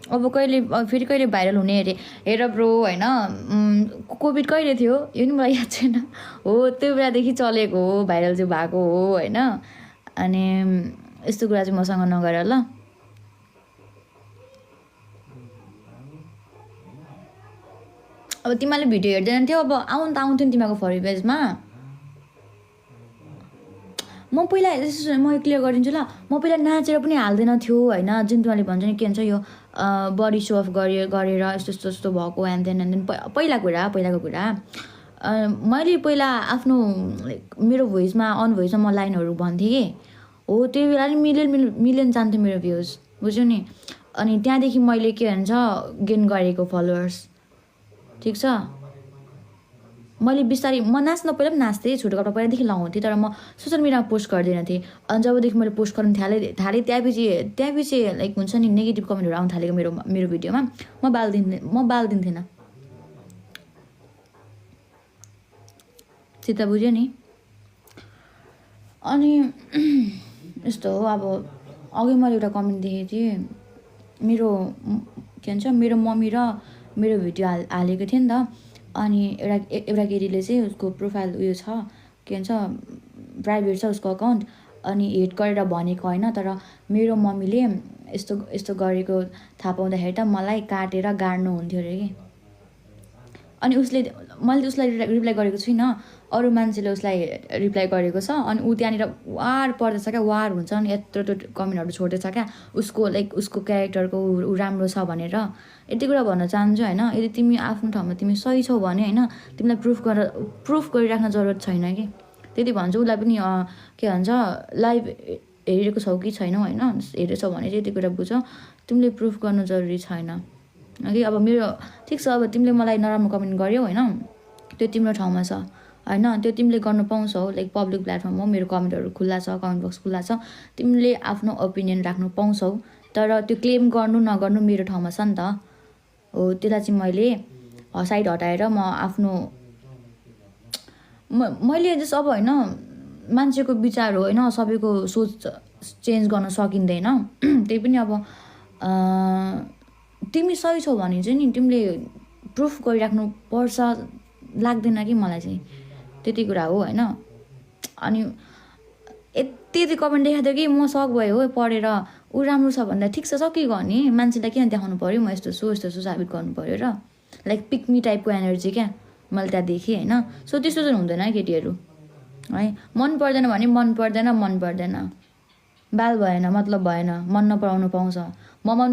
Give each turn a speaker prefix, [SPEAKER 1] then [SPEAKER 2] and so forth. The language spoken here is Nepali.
[SPEAKER 1] अब कहिले फेरि कहिले भाइरल हुने अरे हेर ब्रो होइन कोभिड कहिले थियो यो नि मलाई याद छैन हो त्यो बेलादेखि चलेको हो भाइरल चाहिँ भएको हो होइन अनि यस्तो कुरा चाहिँ मसँग नगर ल अब तिमीहरूले भिडियो हेर्दैन थियो अब आउनु त आउँथ्यो नि तिमीहरूको फर पेजमा म पहिला म क्लियर गरिदिन्छु ल म पहिला नाचेर पनि हाल्दैन थियो होइन जुन तिमीहरूले भन्छ नि के भन्छ यो बडी सो अफ गरेर यस्तो यस्तो यस्तो भएको एन्ड देन पहिलाको कुरा मैले पहिला आफ्नो मेरो भोइसमा भोइसमा म लाइनहरू भन्थेँ कि हो त्यो बेला नि मिलियन जान्थ्यो मेरो भ्युज बुझ्यौ नि अनि त्यहाँदेखि मैले के भन्छ गेन गरेको फलोवर्स ठिक छ मैले बिस्तारै म नाच्न पहिला पनि नाच्थेँ छोटो कपडा पहिलादेखि लगाउँथेँ तर म सोसियल मिडियामा पोस्ट गर्दैन थिएँ अनि जबदेखि मैले पोस्ट गर्नु थालेँ त्यहाँपछि लाइक हुन्छ नि नेगेटिभ कमेन्टहरू आउनु थालेको मेरो भिडियोमा म बाल्दिन्थेन सित बुझ्यो नि अनि यस्तो हो अब अघि मैले एउटा कमेन्ट देखेको थिएँ मेरो के भन्छ मेरो मम्मी र मेरो भिडियो हालेको थिएँ नि त अनि एउटा केटीले चाहिँ उसको प्रोफाइल उयो छ के भन्छ प्राइभेट छ उसको अकाउन्ट अनि हेट गरेर भनेको होइन तर मेरो मम्मीले यस्तो गरेको थाहा पाउँदाखेरि त मलाई काटेर गाड्नु हुन्थ्यो अरे कि अनि मैले उसलाई रिप्लाई गरेको छुइनँ अरू मान्छेले उसलाई रिप्लाई गरेको छ अनि ऊ त्यहाँनिर वार पर्दैछ क्या वार हुन्छ अनि यत्रो कमेन्टहरू छोड्दैछ क्या उसको क्यारेक्टरको ऊ राम्रो छ भनेर यति कुरा भन्न चाहन्छु होइन यदि तिमी आफ्नो ठाउँमा तिमी सही छौ भने होइन तिमीलाई प्रुफ गरिराख्न जरुरत छैन कि त्यति भन्छु उसलाई पनि के भन्छ लाइभ हेरेको छौ कि छैनौ होइन हेरेछौ भने चाहिँ यति कुरा बुझ तिमीले प्रुफ गर्नु जरुरी छैन कि अब मेरो ठिक छ अब तिमीले मलाई नराम्रो कमेन्ट गर्यौ होइन त्यो तिम्रो ठाउँमा छ होइन त्यो तिमीले गर्न पाउँछौ लाइक पब्लिक प्लेटफर्म हो मेरो कमेन्टहरू खुल्ला छ कमेन्ट बक्स खुल्ला छ तिमीले आफ्नो ओपिनियन राख्नु पाउँछौ तर त्यो क्लेम गर्नु नगर्नु मेरो ठाउँमा छ नि त हो त्यसलाई चाहिँ मैले साइड हटाएर म आफ्नो मैले जस्तो अब होइन मान्छेको विचार हो होइन सबैको सोच चेन्ज गर्न सकिँदैन त्यही पनि अब तिमी सही छौ भने चाहिँ नि तिमीले प्रुफ गरिराख्नु पर्छ लाग्दैन कि मलाई चाहिँ त्यति कुरा हो होइन अनि यति कमेन्ट देखाएको थियो कि म सक भयो हो पढेर ऊ राम्रो छ भन्दा ठिक छ के गर्ने मान्छेलाई किन देखाउनु पऱ्यो म यस्तो छु साबित गर्नु पऱ्यो र लाइक पिक्मी टाइपको एनर्जी क्या मैले त्यहाँ देखेँ होइन सो त्यस्तो चाहिँ हुँदैन केटीहरू है मन पर्दैन भने मन पर्दैन बाल भएन मतलब भएन मन नपराउनु पाउँछ म मन